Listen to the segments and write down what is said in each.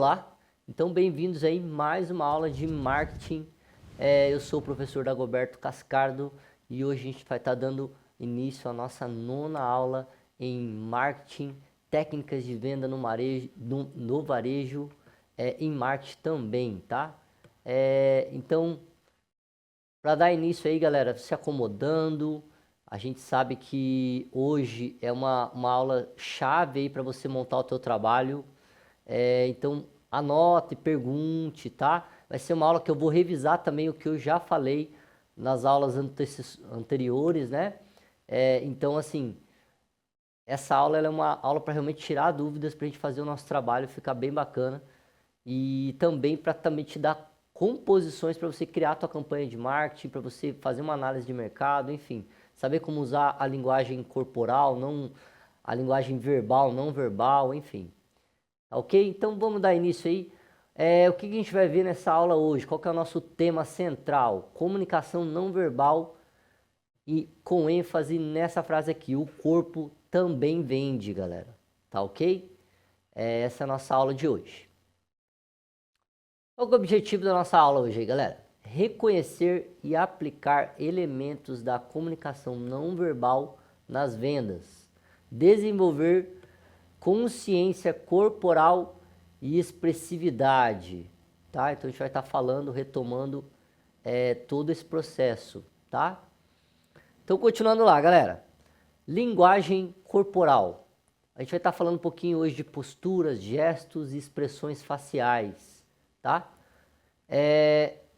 Olá, então bem-vindos aí mais uma aula de marketing. Eu sou o professor Dagoberto Cascardo e hoje a gente vai estar dando início à nossa nona aula em marketing, técnicas de venda no varejo, em marketing também, tá? Então, para dar início aí, galera, se acomodando, a gente sabe que hoje é uma aula chave aí para você montar o teu trabalho. Então, anote, pergunte, tá? Vai ser uma aula que eu vou revisar também o que eu já falei nas aulas anteriores, né? Então, assim, essa aula ela é uma aula para realmente tirar dúvidas, para a gente fazer o nosso trabalho ficar bem bacana e também para também te dar composições para você criar a tua campanha de marketing, para você fazer uma análise de mercado, enfim, saber como usar a linguagem corporal, não a linguagem verbal, não verbal, enfim. Ok? Então vamos dar início aí. O que a gente vai ver nessa aula hoje? Qual que é o nosso tema central? Comunicação não verbal e com ênfase nessa frase aqui, o corpo também vende, galera. Tá ok? Essa é a nossa aula de hoje. Qual que é o objetivo da nossa aula hoje aí, galera? Reconhecer e aplicar elementos da comunicação não verbal nas vendas. Desenvolver consciência corporal e expressividade, tá? Então a gente vai estar falando, retomando todo esse processo, tá? Então continuando lá, galera. Linguagem corporal. A gente vai estar falando um pouquinho hoje de posturas, gestos e expressões faciais, tá?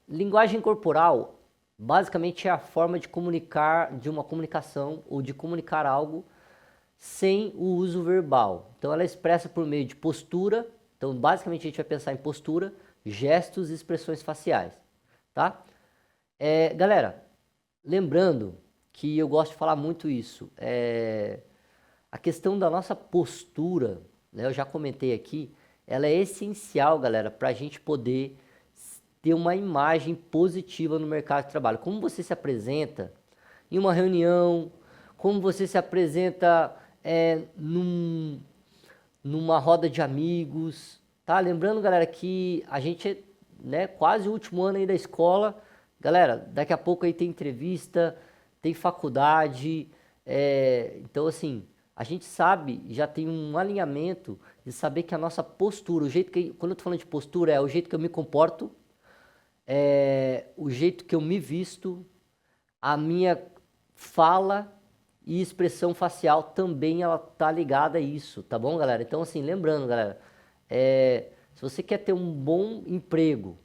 Linguagem corporal basicamente é a forma de comunicar, de uma comunicação ou de comunicar algo sem o uso verbal. Então ela é expressa por meio de postura. Então basicamente a gente vai pensar em postura, gestos e expressões faciais, tá? Galera, lembrando que eu gosto de falar muito isso, a questão da nossa postura, né, eu já comentei aqui, ela é essencial, galera, para a gente poder ter uma imagem positiva no mercado de trabalho. Como você se apresenta em uma reunião, como você se apresenta numa roda de amigos, tá? Lembrando, galera, que a gente né, quase o último ano aí da escola, galera, daqui a pouco aí tem entrevista, tem faculdade, então assim, a gente sabe, já tem um alinhamento de saber que a nossa postura, o jeito que, quando eu tô falando de postura, é o jeito que eu me comporto, o jeito que eu me visto, a minha fala e expressão facial também ela tá ligada a isso, tá bom, galera? Então, assim, lembrando, galera, se você quer ter um bom emprego,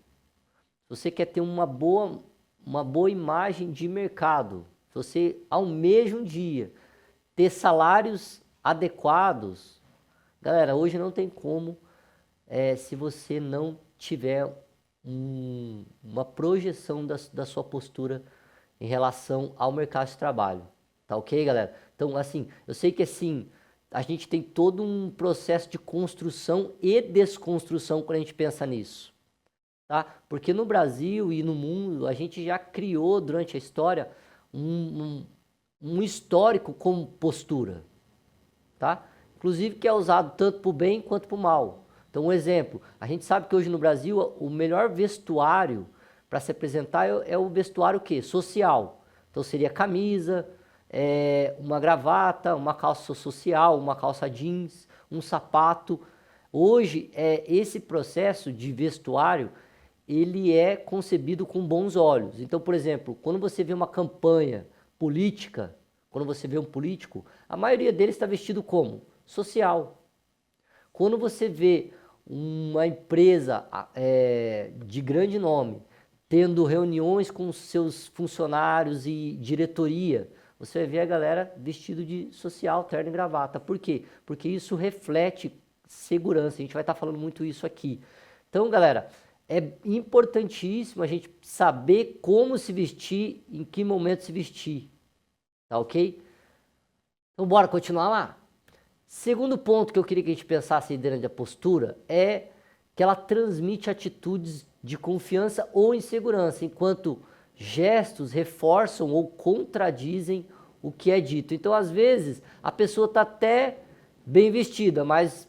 se você quer ter uma boa imagem de mercado, se você almeja um dia ter salários adequados, galera, hoje não tem como se você não tiver uma projeção da sua postura em relação ao mercado de trabalho. Tá ok, galera? Então, assim, eu sei que assim, a gente tem todo um processo de construção e desconstrução quando a gente pensa nisso. Tá? Porque no Brasil e no mundo, a gente já criou durante a história um histórico como postura. Tá? Inclusive que é usado tanto para o bem quanto para o mal. Então, um exemplo, a gente sabe que hoje no Brasil o melhor vestuário para se apresentar é o vestuário o quê? Social. Então seria camisa, uma gravata, uma calça social, uma calça jeans, um sapato. Hoje, esse processo de vestuário, ele é concebido com bons olhos. Então, por exemplo, quando você vê uma campanha política, quando você vê um político, a maioria deles está vestido como? Social. Quando você vê uma empresa de grande nome tendo reuniões com seus funcionários e diretoria, você vai ver a galera vestido de social, terno e gravata. Por quê? Porque isso reflete segurança. A gente vai estar falando muito isso aqui. Então, galera, é importantíssimo a gente saber como se vestir, em que momento se vestir. Tá ok? Então, bora continuar lá? Segundo ponto que eu queria que a gente pensasse dentro da postura é que ela transmite atitudes de confiança ou insegurança, enquanto gestos reforçam ou contradizem o que é dito. Então, às vezes, a pessoa está até bem vestida, mas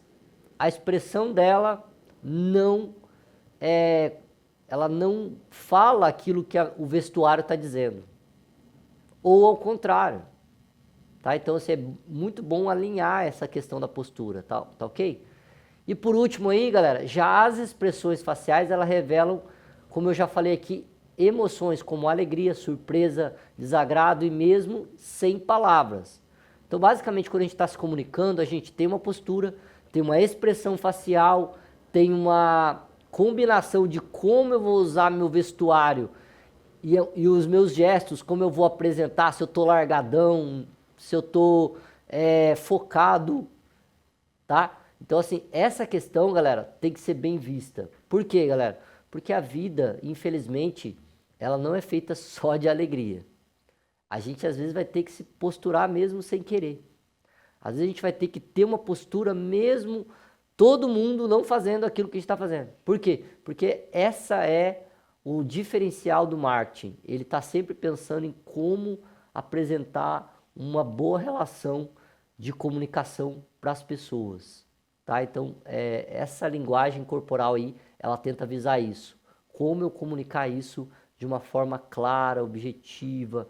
a expressão dela não ela não fala aquilo que o vestuário está dizendo. Ou ao contrário. Tá? Então, assim, é muito bom alinhar essa questão da postura, tá ok? E por último aí, galera, já as expressões faciais, elas revelam, como eu já falei aqui, emoções como alegria, surpresa, desagrado e mesmo sem palavras. Então, basicamente, quando a gente está se comunicando, a gente tem uma postura, tem uma expressão facial, tem uma combinação de como eu vou usar meu vestuário e os meus gestos, como eu vou apresentar, se eu tô largadão, se eu tô focado, tá? Então, assim, essa questão, galera, tem que ser bem vista. Por quê, galera? Porque a vida, infelizmente, ela não é feita só de alegria. A gente, às vezes, vai ter que se posturar mesmo sem querer. Às vezes, a gente vai ter que ter uma postura mesmo todo mundo não fazendo aquilo que a gente está fazendo. Por quê? Porque essa é o diferencial do marketing. Ele está sempre pensando em como apresentar uma boa relação de comunicação para as pessoas. Tá? Então, essa linguagem corporal aí, ela tenta visar isso. Como eu comunicar isso de uma forma clara, objetiva,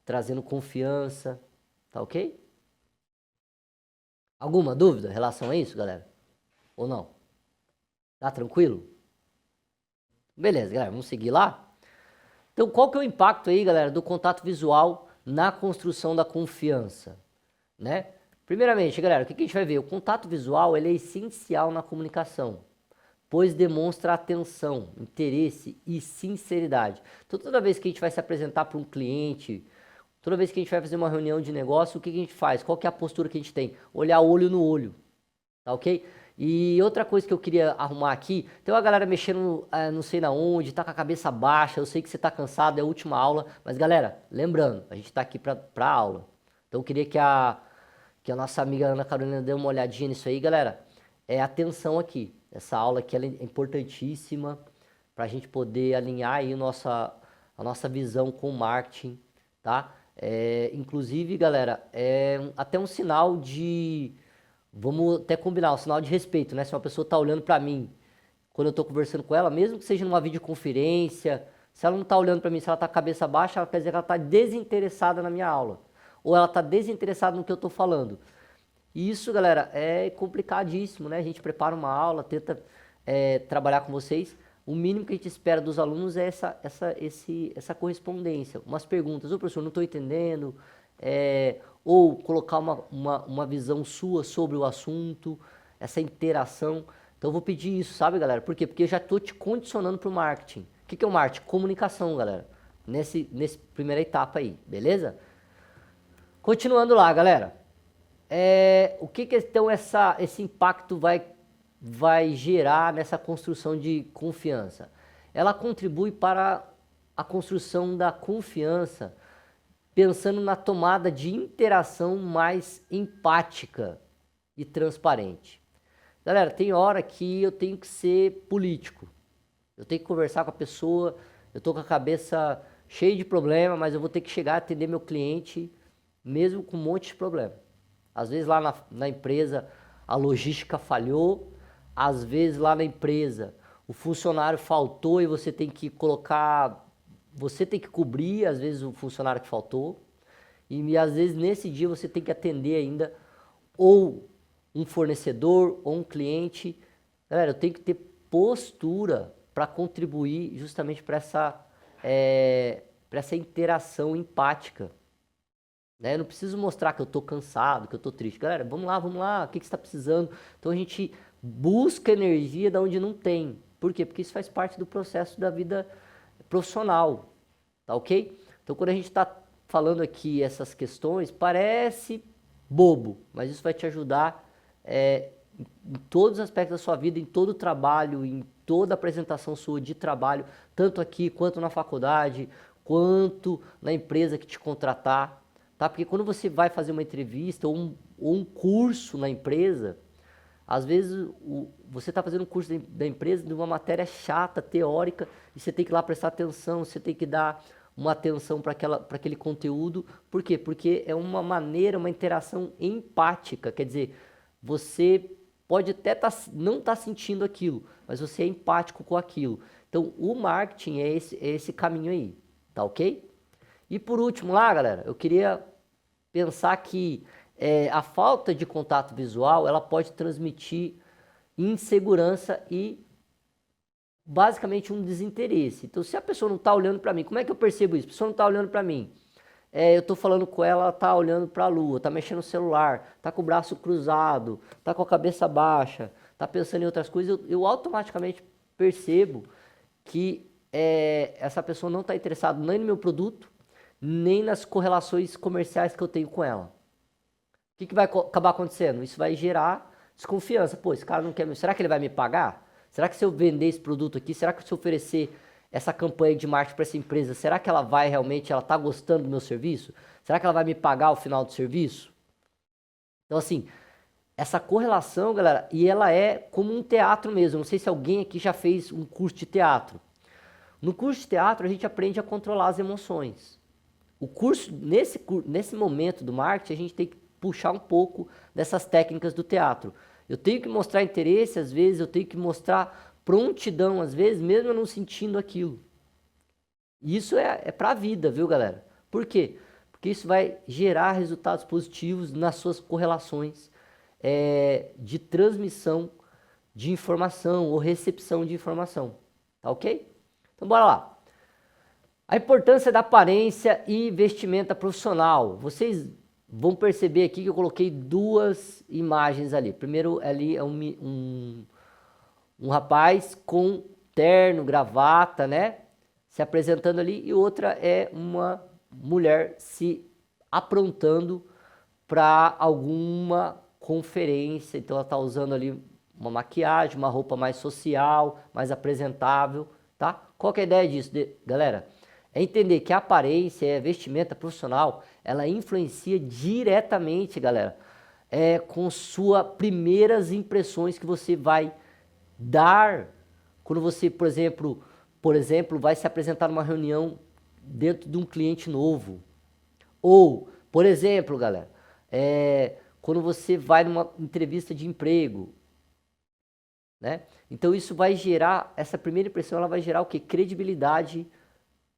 trazendo confiança, tá ok? Alguma dúvida em relação a isso, galera? Ou não? Tá tranquilo? Beleza, galera, vamos seguir lá? Então, qual que é o impacto aí, galera, do contato visual na construção da confiança, né? Primeiramente, galera, o que a gente vai ver? O contato visual, ele é essencial na comunicação, pois demonstra atenção, interesse e sinceridade. Então, toda vez que a gente vai se apresentar para um cliente, toda vez que a gente vai fazer uma reunião de negócio, o que a gente faz? Qual que é a postura que a gente tem? Olhar olho no olho, tá ok? E outra coisa que eu queria arrumar aqui, tem uma galera mexendo não sei na onde, tá com a cabeça baixa, eu sei que você tá cansado, é a última aula, mas galera, lembrando, a gente tá aqui pra aula. Então eu queria que a nossa amiga Ana Carolina dê uma olhadinha nisso aí, galera. Atenção aqui, essa aula aqui ela é importantíssima pra gente poder alinhar aí a nossa visão com o marketing, tá? Inclusive, galera, até um sinal de... Vamos até combinar, um sinal de respeito, né? Se uma pessoa está olhando para mim, quando eu estou conversando com ela, mesmo que seja numa videoconferência, se ela não está olhando para mim, se ela está com a cabeça baixa, ela quer dizer que ela está desinteressada na minha aula. Ou ela está desinteressada no que eu estou falando. E isso, galera, é complicadíssimo, né? A gente prepara uma aula, tenta trabalhar com vocês. O mínimo que a gente espera dos alunos é essa correspondência. Umas perguntas, ô professor, não estou entendendo... ou colocar uma visão sua sobre o assunto, essa interação. Então eu vou pedir isso, sabe, galera? Por quê? Porque eu já estou te condicionando para o marketing. O que é o marketing? Comunicação, galera. Nessa primeira etapa aí, beleza? Continuando lá, galera. O que então esse impacto vai gerar nessa construção de confiança? Ela contribui para a construção da confiança pensando na tomada de interação mais empática e transparente. Galera, tem hora que eu tenho que ser político. Eu tenho que conversar com a pessoa, eu tô com a cabeça cheia de problema, mas eu vou ter que chegar a atender meu cliente, mesmo com um monte de problema. Às vezes lá na empresa a logística falhou, às vezes lá na empresa o funcionário faltou e você tem que cobrir, às vezes, o funcionário que faltou. E às vezes nesse dia você tem que atender ainda ou um fornecedor ou um cliente. Galera, eu tenho que ter postura para contribuir justamente para essa interação empática. Né? Eu não preciso mostrar que eu estou cansado, que eu estou triste. Galera, vamos lá, o que você está precisando? Então a gente busca energia de onde não tem. Por quê? Porque isso faz parte do processo da vida profissional, tá ok? Então quando a gente está falando aqui essas questões, parece bobo, mas isso vai te ajudar em todos os aspectos da sua vida, em todo o trabalho, em toda a apresentação sua de trabalho, tanto aqui quanto na faculdade, quanto na empresa que te contratar, tá? Porque quando você vai fazer uma entrevista ou um curso na empresa, às vezes você está fazendo um curso da empresa de uma matéria chata, teórica, e você tem que ir lá prestar atenção, você tem que dar uma atenção para aquele conteúdo. Por quê? Porque é uma maneira, uma interação empática. Quer dizer, você pode até não estar sentindo aquilo, mas você é empático com aquilo. Então, o marketing é esse caminho aí, tá ok? E por último lá, galera, eu queria pensar que a falta de contato visual, ela pode transmitir insegurança e basicamente um desinteresse. Então, se a pessoa não está olhando para mim, como é que eu percebo isso? A pessoa não está olhando para mim. Eu estou falando com ela, ela está olhando para a lua, está mexendo no celular, está com o braço cruzado, está com a cabeça baixa, está pensando em outras coisas, eu automaticamente percebo que essa pessoa não está interessada nem no meu produto, nem nas correlações comerciais que eu tenho com ela. O que vai acabar acontecendo? Isso vai gerar desconfiança. Pô, esse cara não quer me... Será que ele vai me pagar? Será que se eu vender esse produto aqui, será que se eu oferecer essa campanha de marketing para essa empresa, será que ela vai realmente, ela tá gostando do meu serviço? Será que ela vai me pagar ao final do serviço? Então assim, essa correlação, galera, e ela é como um teatro mesmo. Não sei se alguém aqui já fez um curso de teatro. No curso de teatro a gente aprende a controlar as emoções. O curso, nesse momento do marketing, a gente tem que puxar um pouco dessas técnicas do teatro. Eu tenho que mostrar interesse, às vezes, eu tenho que mostrar prontidão, às vezes, mesmo eu não sentindo aquilo. E isso é para a vida, viu, galera? Por quê? Porque isso vai gerar resultados positivos nas suas correlações de transmissão de informação ou recepção de informação. Tá ok? Então, bora lá. A importância da aparência e vestimenta profissional. Vocês vão perceber aqui que eu coloquei duas imagens ali. Primeiro ali é um rapaz com terno, gravata, né? Se apresentando ali. E outra é uma mulher se aprontando para alguma conferência. Então ela está usando ali uma maquiagem, uma roupa mais social, mais apresentável, tá? Qual que é a ideia disso, galera? É entender que a aparência e a vestimenta profissional, ela influencia diretamente, galera, com suas primeiras impressões que você vai dar quando você, por exemplo, vai se apresentar numa reunião dentro de um cliente novo. Ou, por exemplo, galera, quando você vai numa entrevista de emprego, né? Então isso vai gerar, essa primeira impressão, ela vai gerar o quê? Credibilidade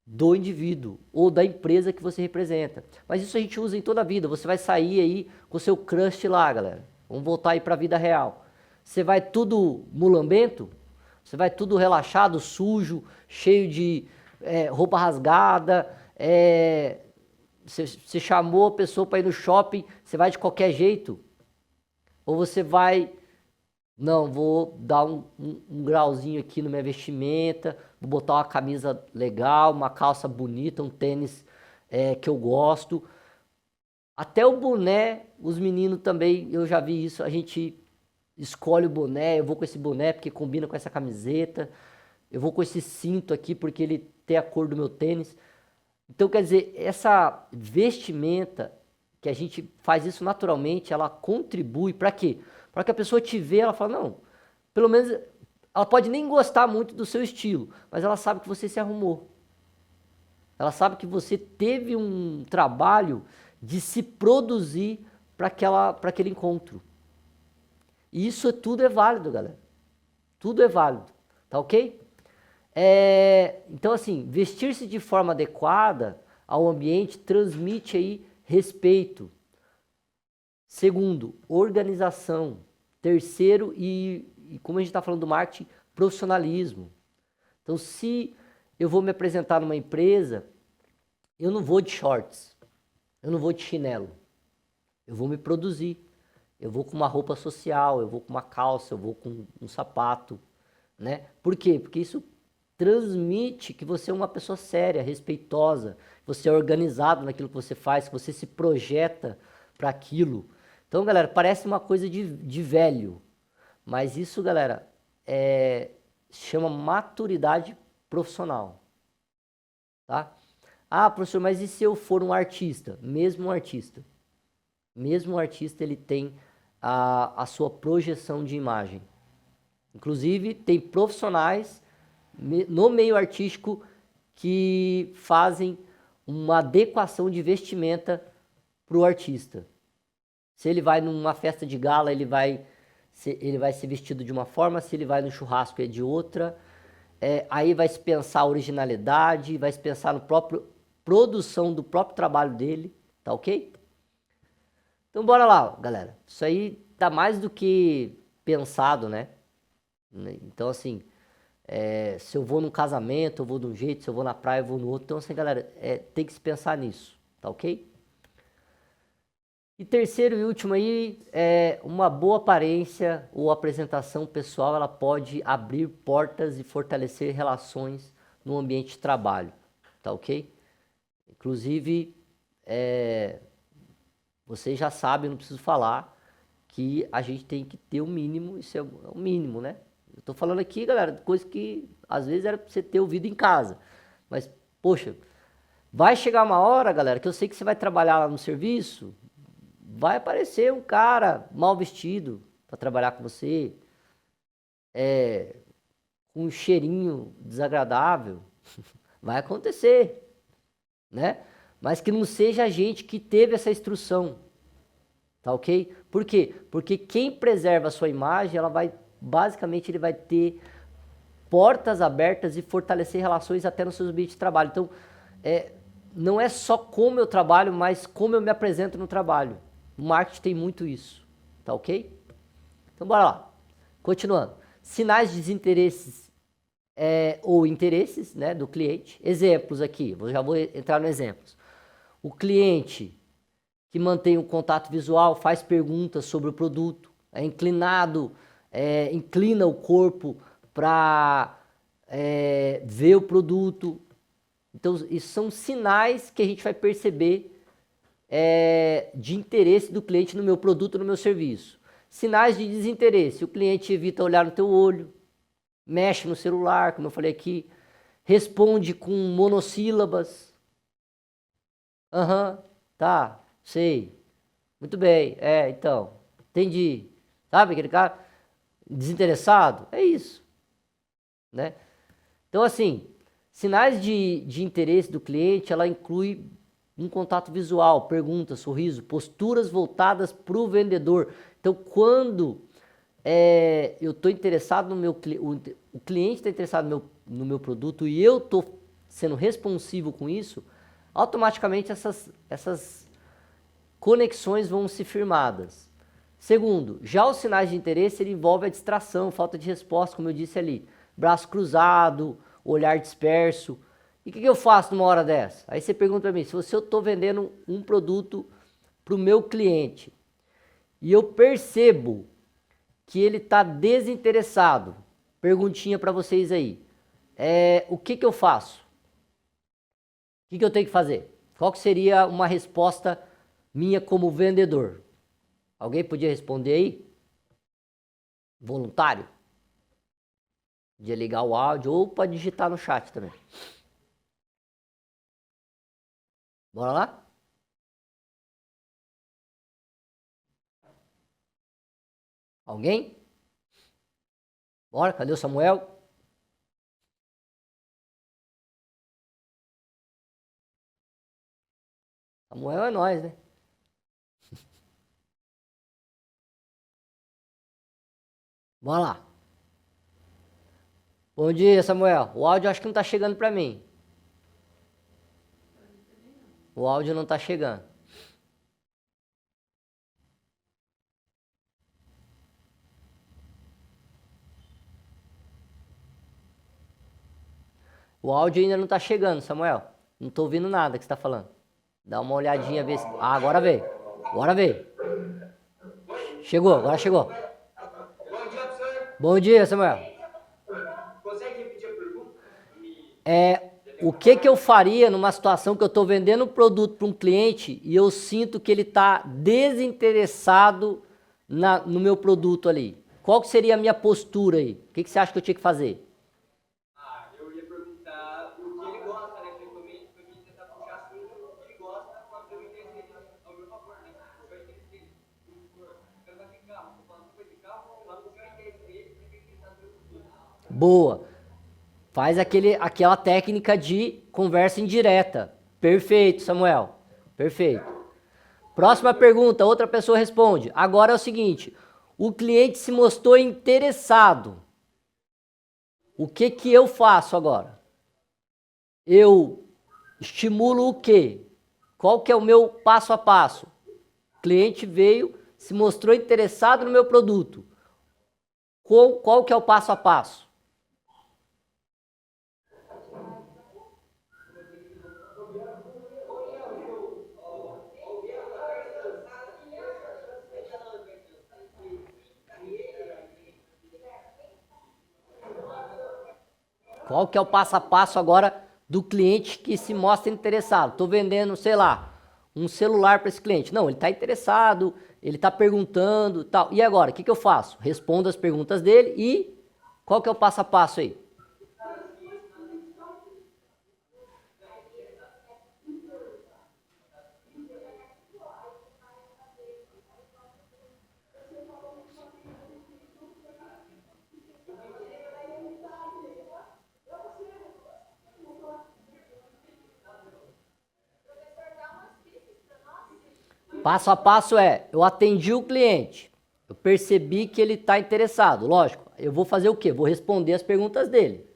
do indivíduo ou da empresa que você representa. Mas isso a gente usa em toda a vida. Você vai sair aí com o seu crush lá, galera. Vamos voltar aí para a vida real. Você vai tudo mulambento? Você vai tudo relaxado, sujo, cheio de roupa rasgada. Você chamou a pessoa para ir no shopping, você vai de qualquer jeito? Ou você vai... Não, vou dar um grauzinho aqui na minha vestimenta, vou botar uma camisa legal, uma calça bonita, um tênis que eu gosto. Até o boné, os meninos também, eu já vi isso, a gente escolhe o boné, eu vou com esse boné porque combina com essa camiseta, eu vou com esse cinto aqui porque ele tem a cor do meu tênis. Então, quer dizer, essa vestimenta, que a gente faz isso naturalmente, ela contribui para quê? Para que a pessoa te vê, ela fala, não, pelo menos ela pode nem gostar muito do seu estilo, mas ela sabe que você se arrumou. Ela sabe que você teve um trabalho de se produzir para aquele encontro. E isso tudo é válido, galera. Tudo é válido, tá ok? Então assim, vestir-se de forma adequada ao ambiente transmite aí respeito. Segundo, organização. Terceiro, e como a gente está falando do marketing, profissionalismo. Então, se eu vou me apresentar numa empresa, eu não vou de shorts, eu não vou de chinelo. Eu vou me produzir. Eu vou com uma roupa social, eu vou com uma calça, eu vou com um sapato, né? Por quê? Porque isso transmite que você é uma pessoa séria, respeitosa, você é organizado naquilo que você faz, que você se projeta para aquilo. Então, galera, parece uma coisa de velho, mas isso, galera, chama maturidade profissional, tá? Ah, professor, mas e se eu for um artista? Mesmo um artista, ele tem a sua projeção de imagem. Inclusive, tem profissionais no meio artístico que fazem uma adequação de vestimenta para o artista. Se ele vai numa festa de gala, ele vai se ele vai ser vestido de uma forma, se ele vai no churrasco é de outra. Aí vai se pensar a originalidade, vai se pensar no próprio produção do próprio trabalho dele, tá ok? Então bora lá, galera. Isso aí tá mais do que pensado, né? Então assim, se eu vou num casamento, eu vou de um jeito, se eu vou na praia, eu vou no outro. Então assim, galera, tem que se pensar nisso, tá ok? E terceiro e último aí, uma boa aparência ou apresentação pessoal, ela pode abrir portas e fortalecer relações no ambiente de trabalho, tá ok? Inclusive, vocês já sabem, não preciso falar, que a gente tem que ter o mínimo, isso é o mínimo, né? Eu tô falando aqui, galera, coisa que às vezes era pra você ter ouvido em casa, mas, poxa, vai chegar uma hora, galera, que eu sei que você vai trabalhar lá no serviço, vai aparecer um cara mal vestido para trabalhar com você, com um cheirinho desagradável, vai acontecer, né? Mas que não seja a gente que teve essa instrução, tá ok? Por quê? Porque quem preserva a sua imagem, basicamente ele vai ter portas abertas e fortalecer relações até no seu ambiente de trabalho. Então, não é só como eu trabalho, mas como eu me apresento no trabalho. O marketing tem muito isso, tá ok? Então bora lá. Continuando. Sinais de desinteresses ou interesses, né, do cliente. Exemplos aqui, já vou entrar no exemplos. O cliente que mantém um contato visual, faz perguntas sobre o produto, é inclinado, inclina o corpo para ver o produto. Então, isso são sinais que a gente vai perceber de interesse do cliente no meu produto, no meu serviço. Sinais de desinteresse, o cliente evita olhar no teu olho, mexe no celular, como eu falei aqui, responde com monossílabas. Tá, sei, muito bem, então, entendi. Sabe aquele cara desinteressado? É isso, né? Então assim, sinais de interesse do cliente, ela inclui um contato visual, pergunta, sorriso, posturas voltadas para o vendedor. Então, quando eu estou interessado no meu cliente, o cliente está interessado no meu produto e eu estou sendo responsivo com isso, automaticamente essas conexões vão se firmadas. Segundo, já os sinais de interesse, ele envolve a distração, falta de resposta, como eu disse ali, braço cruzado, olhar disperso. E o que eu faço numa hora dessa? Aí você pergunta para mim, se eu estou vendendo um produto para o meu cliente e eu percebo que ele está desinteressado, perguntinha para vocês aí, o que eu faço? O que eu tenho que fazer? Qual que seria uma resposta minha como vendedor? Alguém podia responder aí? Voluntário? Podia ligar o áudio ou pode digitar no chat também. Bora lá? Alguém? Bora, cadê o Samuel? Samuel é nós, né? Bora lá. Bom dia, Samuel. O áudio acho que não tá chegando pra mim. O áudio não tá chegando. O áudio ainda não tá chegando, Samuel. Não tô ouvindo nada que você tá falando. Dá uma olhadinha, ver se... Ah, agora veio. Agora veio. Chegou, agora chegou. Bom dia, professor. Bom dia, Samuel. Consegue repetir a pergunta? O que eu faria numa situação que eu estou vendendo um produto para um cliente e eu sinto que ele está desinteressado no meu produto ali? Qual que seria a minha postura aí? O que você acha que eu tinha que fazer? Eu ia perguntar o que ele gosta, né? Principalmente para mim tentar puxar assunto o que ele gosta para ter o interesse dele ao meu favor, né? Puxar o interesse dele. O cara vai ter carro, tô falando que vai ter carro, mas puxar o interesse dele para ele tentar ver o produto. Boa. Faz aquela técnica de conversa indireta. Perfeito, Samuel. Perfeito. Próxima pergunta, outra pessoa responde. Agora é o seguinte, O cliente se mostrou interessado. O que que eu faço agora? Eu estimulo o quê? Qual que é o meu passo a passo? O cliente veio, se mostrou interessado no meu produto. Qual que é o passo a passo? Qual que é o passo a passo agora do cliente que se mostra interessado? Estou vendendo, sei lá, um celular para esse cliente. Não, ele está interessado, ele está perguntando, tal. E agora, o que eu faço? Respondo as perguntas dele e qual que é o passo a passo aí? Passo a passo é, eu atendi o cliente, eu percebi que ele está interessado, lógico, eu vou fazer o quê? Vou responder as perguntas dele.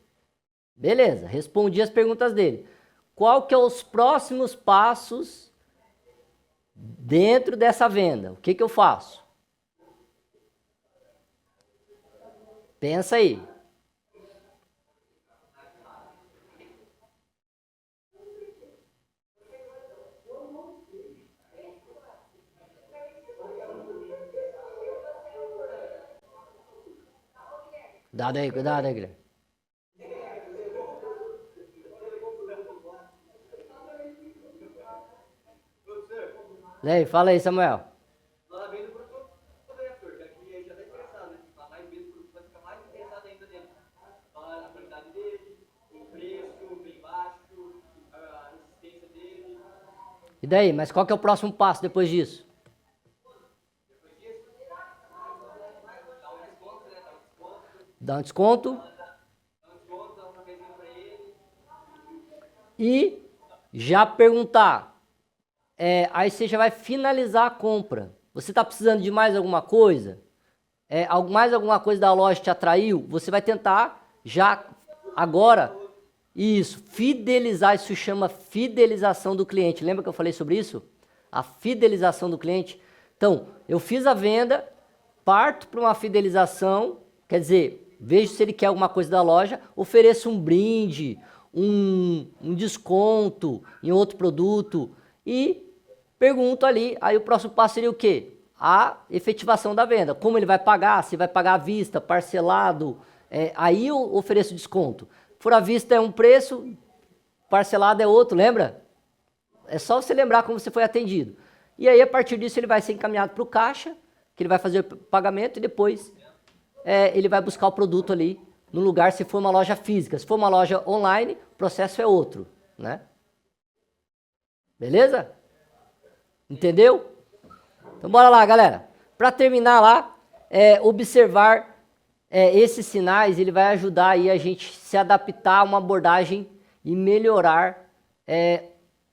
Beleza, respondi as perguntas dele. Qual que é os próximos passos dentro dessa venda? O que que eu faço? Pensa aí. Cuidado aí, Guilherme. E aí, fala aí, Samuel. Lá vendo pro corretor, já que ele já está interessado, né? Lá mais vendo pro vai ficar mais interessado ainda nele. Falar a qualidade dele, o preço bem baixo, a resistência dele. E daí, mas qual que é o próximo passo depois disso? Depois disso, dá um desconto, né? Dá um desconto Dá um cafezinho pra ele. e já perguntar. Aí você já vai finalizar a compra. Você está precisando de mais alguma coisa? Mais alguma coisa da loja te atraiu? Você vai tentar já agora, isso, fidelizar, isso chama fidelização do cliente. Lembra que eu falei sobre isso? A fidelização do cliente. Então, eu fiz a venda, parto para uma fidelização, quer dizer, vejo se ele quer alguma coisa da loja, ofereço um brinde, um desconto em outro produto e pergunto ali, aí o próximo passo seria o quê? A efetivação da venda. Como ele vai pagar, se vai pagar à vista, parcelado, aí eu ofereço desconto. For à vista é um preço, parcelado é outro, lembra? É só você lembrar como você foi atendido. E aí a partir disso ele vai ser encaminhado para o caixa, que ele vai fazer o pagamento e depois ele vai buscar o produto ali no lugar, se for uma loja física. Se for uma loja online, o processo é outro, né? Beleza? Entendeu? Então bora lá, galera. Para terminar lá, observar esses sinais, ele vai ajudar aí a gente se adaptar a uma abordagem e melhorar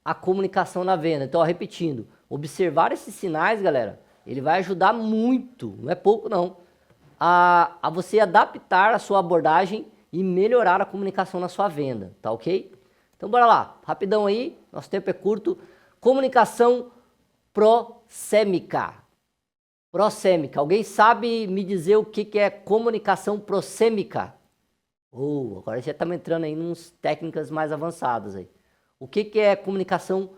a comunicação na venda. Então, ó, repetindo, observar esses sinais, galera, ele vai ajudar muito, não é pouco não, a você adaptar a sua abordagem e melhorar a comunicação na sua venda, tá ok? Então bora lá, rapidão aí, nosso tempo é curto. Comunicação prosêmica. Prosêmica. Alguém sabe me dizer o que é comunicação prosêmica? Agora já estamos entrando aí em técnicas mais avançadas aí. O que é comunicação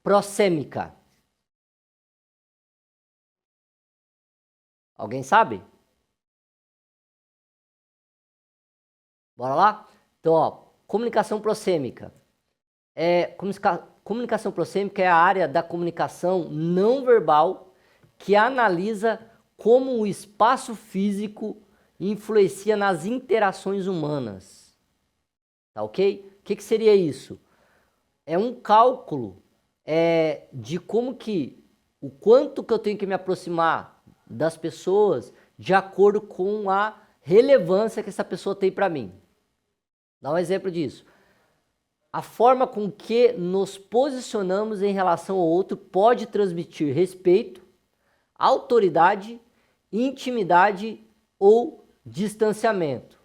prosêmica? Alguém sabe? Bora lá? Então, ó, comunicação prosêmica. Comunicação prosêmica é a área da comunicação não verbal que analisa como o espaço físico influencia nas interações humanas. Tá ok? O que seria isso? É um cálculo de como que, o quanto que eu tenho que me aproximar das pessoas de acordo com a relevância que essa pessoa tem para mim. Dá um exemplo disso. A forma com que nos posicionamos em relação ao outro pode transmitir respeito, autoridade, intimidade ou distanciamento.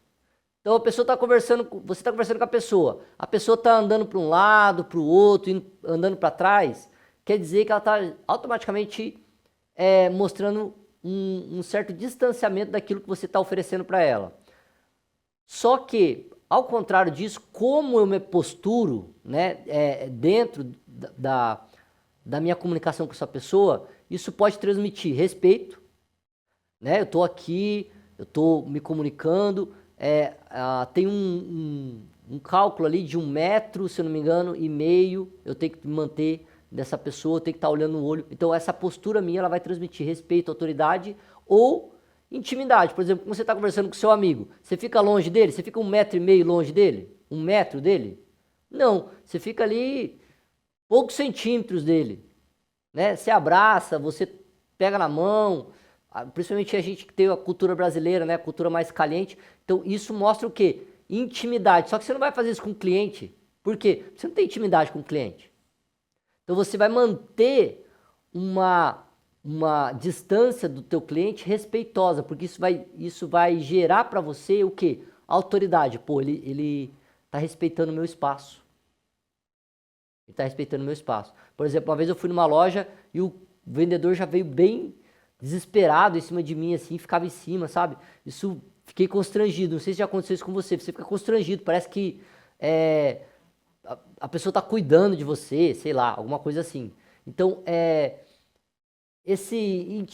Então a pessoa está conversando, você está conversando com a pessoa está andando para um lado, para o outro, andando para trás, quer dizer que ela está automaticamente mostrando um certo distanciamento daquilo que você está oferecendo para ela. Só que, ao contrário disso, como eu me posturo, né, dentro da minha comunicação com essa pessoa, isso pode transmitir respeito, né? Eu estou aqui, eu estou me comunicando, tem um cálculo ali de 1 metro, se eu não me engano, e meio, eu tenho que manter dessa pessoa, eu tenho que estar olhando no olho. Então essa postura minha, ela vai transmitir respeito, autoridade ou intimidade. Por exemplo, quando você está conversando com seu amigo, você fica longe dele? Você fica 1,5 metro longe dele? 1 metro dele? Não, você fica ali poucos centímetros dele, né? Você abraça, você pega na mão, principalmente a gente que tem a cultura brasileira, né? A cultura mais caliente. Então isso mostra o quê? Intimidade. Só que você não vai fazer isso com o cliente. Por quê? Você não tem intimidade com o cliente. Então você vai manter uma distância do teu cliente respeitosa, porque isso vai gerar para você o quê? Autoridade. Pô, ele tá respeitando o meu espaço. Ele tá respeitando o meu espaço. Por exemplo, uma vez eu fui numa loja e o vendedor já veio bem desesperado em cima de mim, assim, ficava em cima, sabe? Isso, fiquei constrangido. Não sei se já aconteceu isso com você. Você fica constrangido, parece que a pessoa tá cuidando de você, sei lá, alguma coisa assim. Então, esse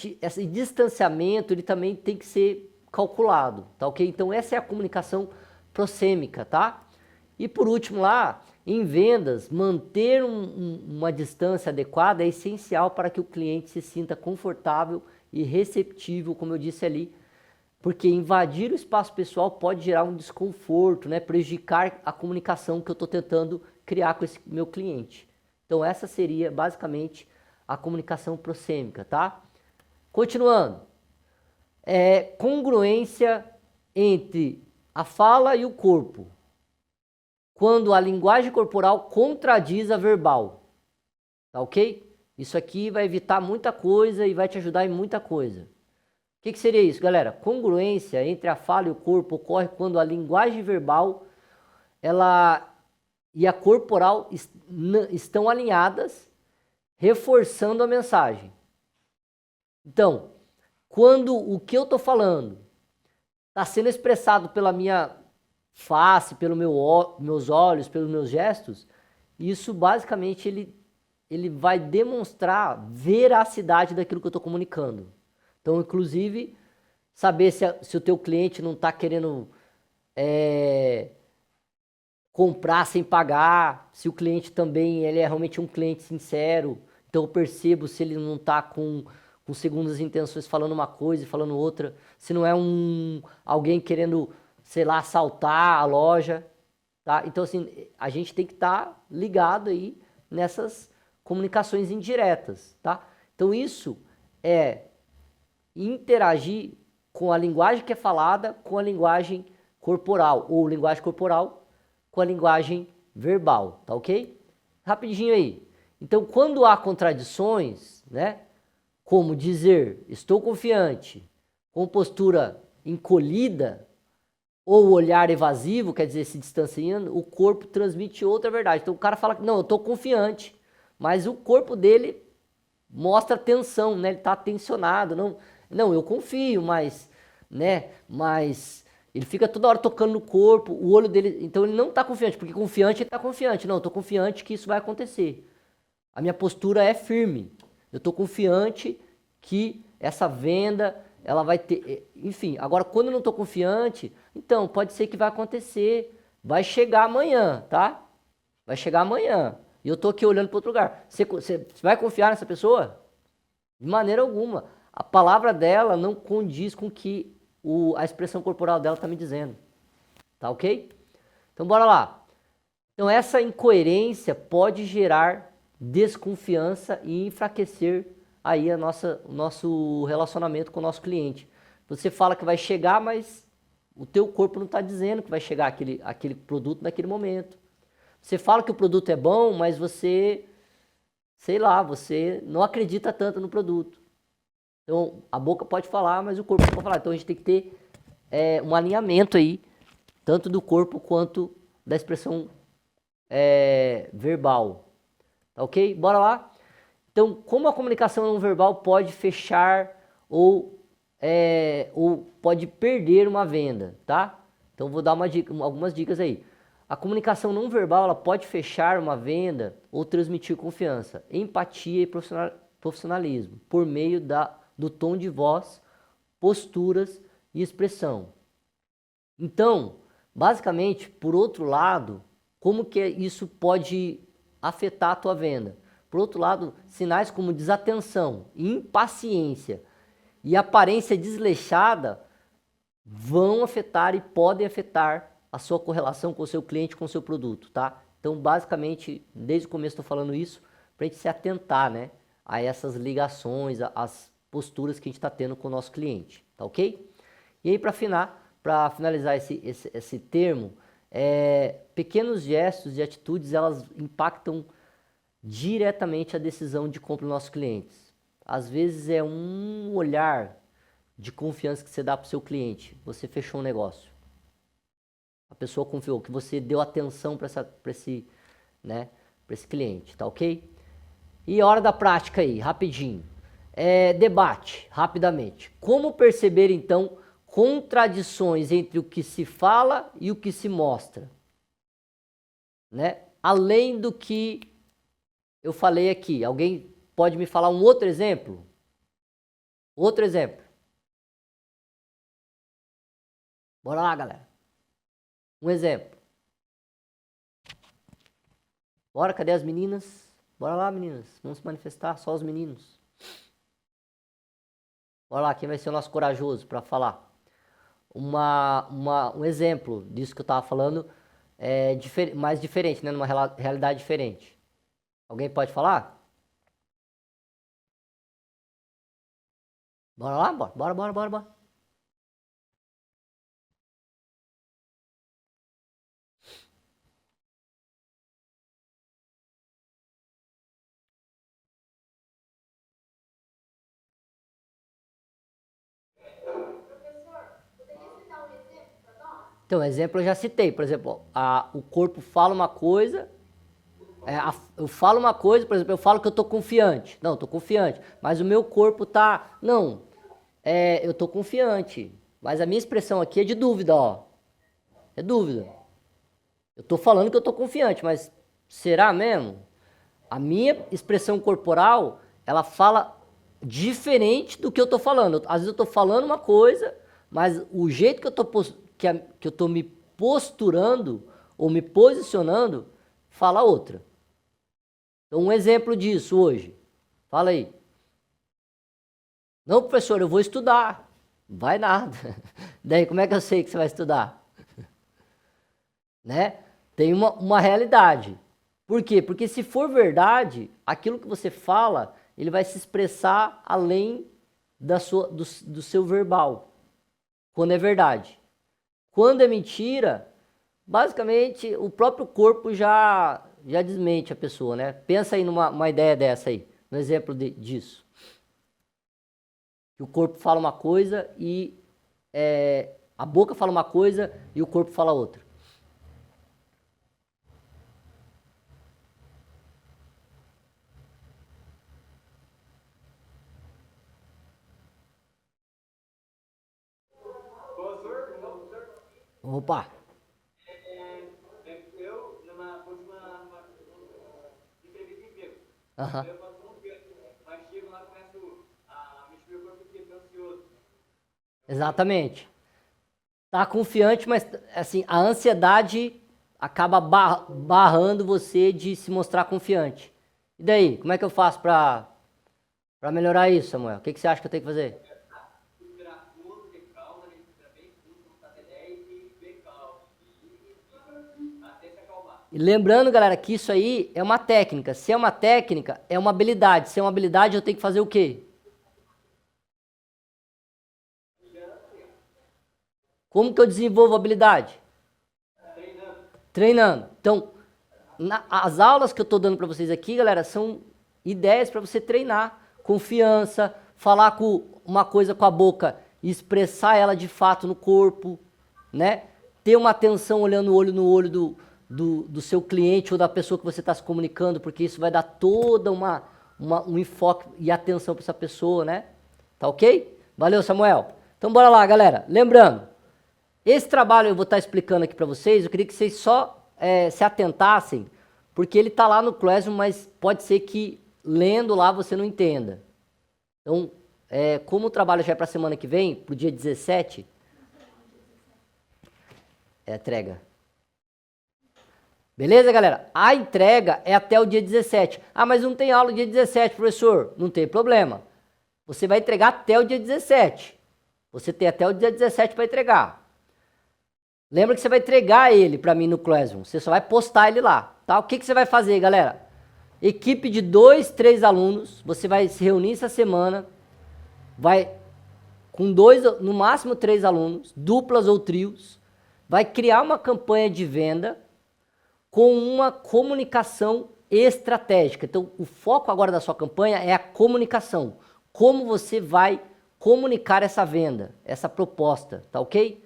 distanciamento, ele também tem que ser calculado, tá ok? Então essa é a comunicação prosêmica, tá? E por último lá, em vendas, manter uma distância adequada é essencial para que o cliente se sinta confortável e receptível, como eu disse ali, porque invadir o espaço pessoal pode gerar um desconforto, né? Prejudicar a comunicação que eu estou tentando criar com esse meu cliente. Então essa seria basicamente a comunicação prosêmica, tá? Continuando. Congruência entre a fala e o corpo. Quando a linguagem corporal contradiz a verbal. Tá ok? Isso aqui vai evitar muita coisa e vai te ajudar em muita coisa. O que seria isso, galera? Congruência entre a fala e o corpo ocorre quando a linguagem verbal e a corporal estão alinhadas, reforçando a mensagem. Então, quando o que eu estou falando está sendo expressado pela minha face, pelos meus olhos, pelos meus gestos, isso basicamente ele vai demonstrar veracidade daquilo que eu estou comunicando. Então, inclusive, saber se o teu cliente não está querendo comprar sem pagar, se o cliente também ele é realmente um cliente sincero. Então eu percebo se ele não está com segundas intenções falando uma coisa e falando outra, se não é alguém querendo, sei lá, assaltar a loja, tá? Então assim, a gente tem que estar ligado aí nessas comunicações indiretas, tá? Então isso é interagir com a linguagem que é falada com a linguagem corporal, ou linguagem corporal com a linguagem verbal, tá ok? Rapidinho aí. Então, quando há contradições, né, como dizer estou confiante, com postura encolhida, ou olhar evasivo, quer dizer, se distanciando, o corpo transmite outra verdade. Então, o cara fala que não, eu estou confiante, mas o corpo dele mostra tensão, né? Ele está tensionado, não, eu confio, mas ele fica toda hora tocando no corpo, o olho dele, então ele não está confiante, porque confiante ele está confiante, não, eu estou confiante que isso vai acontecer. A minha postura é firme, eu estou confiante que essa venda, ela vai ter, enfim, agora quando eu não estou confiante, então pode ser que vai acontecer, vai chegar amanhã, tá? Vai chegar amanhã, e eu estou aqui olhando para outro lugar. Você vai confiar nessa pessoa? De maneira alguma. A palavra dela não condiz com o que a expressão corporal dela está me dizendo. Tá ok? Então bora lá. Então essa incoerência pode gerar desconfiança e enfraquecer aí o nosso relacionamento com o nosso cliente. Você fala que vai chegar, mas o teu corpo não está dizendo que vai chegar aquele produto naquele momento. Você fala que o produto é bom, mas você, sei lá, você não acredita tanto no produto. Então, a boca pode falar, mas o corpo não pode falar. Então, a gente tem que ter um alinhamento aí, tanto do corpo quanto da expressão verbal. Tá ok? Bora lá? Então, como a comunicação não verbal pode fechar ou pode perder uma venda, tá? Então, vou dar algumas dicas aí. A comunicação não verbal ela pode fechar uma venda ou transmitir confiança, empatia e profissionalismo por meio do tom de voz, posturas e expressão. Então, basicamente, por outro lado, como que isso pode afetar a tua venda? Por outro lado, sinais como desatenção, impaciência e aparência desleixada vão afetar e podem afetar a sua correlação com o seu cliente, com o seu produto, tá? Então, basicamente, desde o começo estou falando isso, para a gente se atentar, né, a essas ligações, as posturas que a gente está tendo com o nosso cliente, tá ok? E aí, para finalizar esse termo, pequenos gestos e atitudes, elas impactam diretamente a decisão de compra dos nossos clientes. Às vezes é um olhar de confiança que você dá para o seu cliente, você fechou um negócio. A pessoa confiou, que você deu atenção para esse cliente, tá ok? E hora da prática aí, rapidinho. Debate, rapidamente. Como perceber, então, contradições entre o que se fala e o que se mostra? Né? Além do que eu falei aqui. Alguém pode me falar um outro exemplo? Outro exemplo. Bora lá, galera. Um exemplo. Bora, cadê as meninas? Bora lá, meninas. Vamos se manifestar, só os meninos. Bora lá, quem vai ser o nosso corajoso para falar? Um exemplo disso que eu estava falando, mais diferente, né? Numa realidade diferente. Alguém pode falar? Bora lá, bora. Então, exemplo eu já citei, por exemplo, o corpo fala uma coisa, eu falo uma coisa, por exemplo, eu falo que eu tô confiante. Não, eu tô confiante, mas o meu corpo tá, não, eu tô confiante, mas a minha expressão aqui é de dúvida, ó, é dúvida. Eu tô falando que eu tô confiante, mas será mesmo? A minha expressão corporal, ela fala diferente do que eu tô falando. Às vezes eu tô falando uma coisa, mas o jeito que eu tô me posturando ou me posicionando fala outra. Então, um exemplo disso hoje. Fala aí. Não, professor, eu vou estudar. Vai nada. Daí, como é que eu sei que você vai estudar? Né? Tem uma realidade. Por quê? Porque se for verdade, aquilo que você fala, ele vai se expressar além do seu verbal. Quando é verdade. Quando é mentira, basicamente o próprio corpo já desmente a pessoa, né? Pensa aí numa ideia dessa aí, no exemplo disso. Que o corpo fala uma coisa e a boca fala uma coisa e o corpo fala outra. Opa! Eu, numa última entrevista de emprego, Aham. eu faço confiança, mas chego lá e começo a mexer meu corpo porque eu tô ansioso. Exatamente. Tá confiante, mas assim, a ansiedade acaba barrando você de se mostrar confiante. E daí, como é que eu faço pra melhorar isso, Samuel? O que você acha que eu tenho que fazer? Respirar fundo, ter calma, respirar bem fundo, contar até 10 e bem calmo. Até se acalmar. E lembrando, galera, que isso aí é uma técnica. Se é uma técnica, é uma habilidade. Se é uma habilidade, eu tenho que fazer o quê? Como que eu desenvolvo a habilidade? Treinando. Então, as aulas que eu estou dando para vocês aqui, galera, são ideias para você treinar. Confiança, falar com uma coisa com a boca e expressar ela de fato no corpo, né? Ter uma atenção olhando o olho no olho do seu cliente ou da pessoa que você está se comunicando, porque isso vai dar toda um enfoque e atenção para essa pessoa, né? Tá ok? Valeu, Samuel. Então bora lá, galera. Lembrando, esse trabalho eu vou estar explicando aqui para vocês, eu queria que vocês só se atentassem, porque ele está lá no Classroom, mas pode ser que lendo lá você não entenda. Então, como o trabalho já é para a semana que vem, para o dia 17, é a entrega. Beleza, galera? A entrega é até o dia 17. Ah, mas não tem aula dia 17, professor. Não tem problema. Você vai entregar até o dia 17. Você tem até o dia 17 para entregar. Lembra que você vai entregar ele para mim no Classroom. Você só vai postar ele lá, tá? O que você vai fazer, galera? Equipe de 2, 3 alunos. Você vai se reunir essa semana. Vai com 2, no máximo 3 alunos, duplas ou trios. Vai criar uma campanha de venda com uma comunicação estratégica. Então, o foco agora da sua campanha é a comunicação. Como você vai comunicar essa venda, essa proposta, tá ok?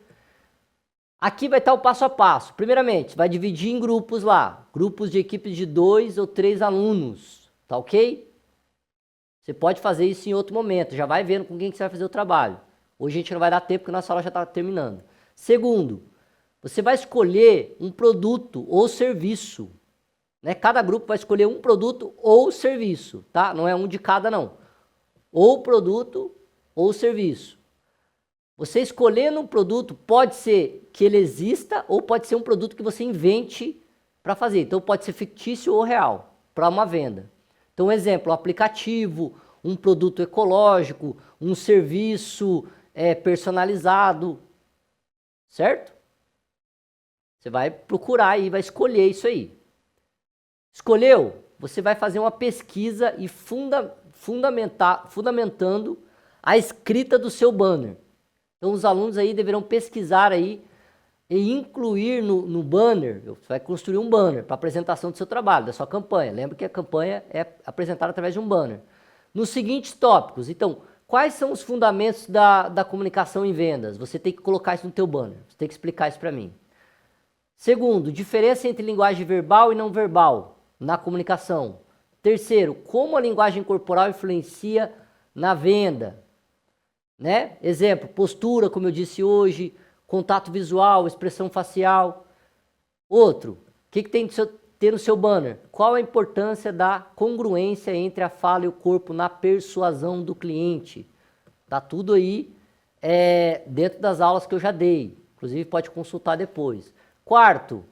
Aqui vai estar o passo a passo. Primeiramente, vai dividir em grupos lá. Grupos de equipes de 2 ou 3 alunos, tá ok? Você pode fazer isso em outro momento. Já vai vendo com quem que você vai fazer o trabalho. Hoje a gente não vai dar tempo porque nossa aula já está terminando. Segundo, você vai escolher um produto ou serviço, né? Cada grupo vai escolher um produto ou serviço, tá? Não é um de cada, não. Ou produto ou serviço. Você escolhendo um produto, pode ser que ele exista ou pode ser um produto que você invente para fazer. Então, pode ser fictício ou real para uma venda. Então, exemplo, um aplicativo, um produto ecológico, um serviço personalizado, certo? Você vai procurar e vai escolher isso aí. Escolheu? Você vai fazer uma pesquisa e fundamentando a escrita do seu banner. Então, os alunos aí deverão pesquisar aí e incluir no banner, você vai construir um banner para apresentação do seu trabalho, da sua campanha. Lembra que a campanha é apresentada através de um banner. Nos seguintes tópicos, então, quais são os fundamentos da comunicação em vendas? Você tem que colocar isso no teu banner, você tem que explicar isso para mim. Segundo, diferença entre linguagem verbal e não verbal na comunicação. Terceiro, como a linguagem corporal influencia na venda, né? Exemplo, postura, como eu disse hoje, contato visual, expressão facial. Outro, o que tem que ter no seu banner? Qual a importância da congruência entre a fala e o corpo na persuasão do cliente? Tá tudo aí dentro das aulas que eu já dei. Inclusive pode consultar depois. Quarto,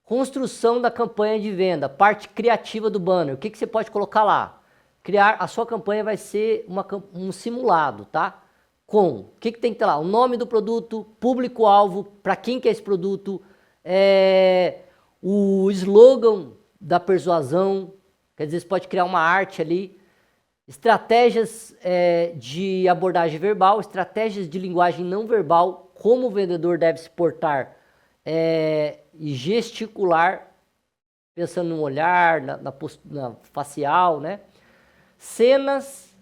construção da campanha de venda, parte criativa do banner. O que você pode colocar lá? A sua campanha vai ser um simulado, tá? O que tem que ter lá? O nome do produto, público-alvo, para quem que é esse produto, o slogan da persuasão, quer dizer, você pode criar uma arte ali, estratégias de abordagem verbal, estratégias de linguagem não verbal, como o vendedor deve se portar e gesticular, pensando no olhar, na facial, né? Cenas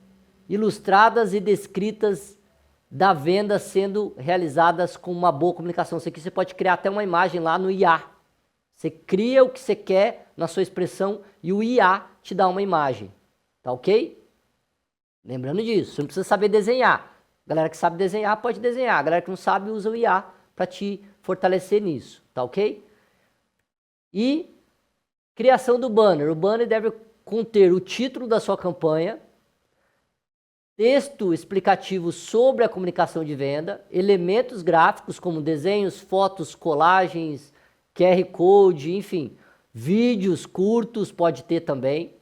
ilustradas e descritas da venda sendo realizadas com uma boa comunicação. Isso aqui você pode criar até uma imagem lá no IA. Você cria o que você quer na sua expressão e o IA te dá uma imagem. Tá ok? Lembrando disso, você não precisa saber desenhar. Galera que sabe desenhar pode desenhar. Galera que não sabe usa o IA para te fortalecer nisso. Tá ok? E criação do banner. O banner deve conter o título da sua campanha, texto explicativo sobre a comunicação de venda, elementos gráficos como desenhos, fotos, colagens, QR Code, enfim, vídeos curtos pode ter também.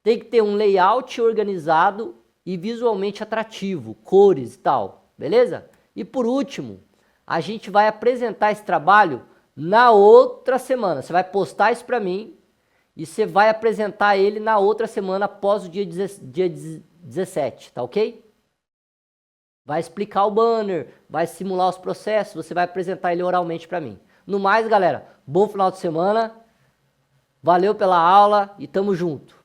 Tem que ter um layout organizado e visualmente atrativo, cores e tal, beleza? E por último, a gente vai apresentar esse trabalho na outra semana. Você vai postar isso para mim e você vai apresentar ele na outra semana após o dia 17, tá ok? Vai explicar o banner, vai simular os processos, você vai apresentar ele oralmente para mim. No mais, galera, bom final de semana, valeu pela aula e tamo junto.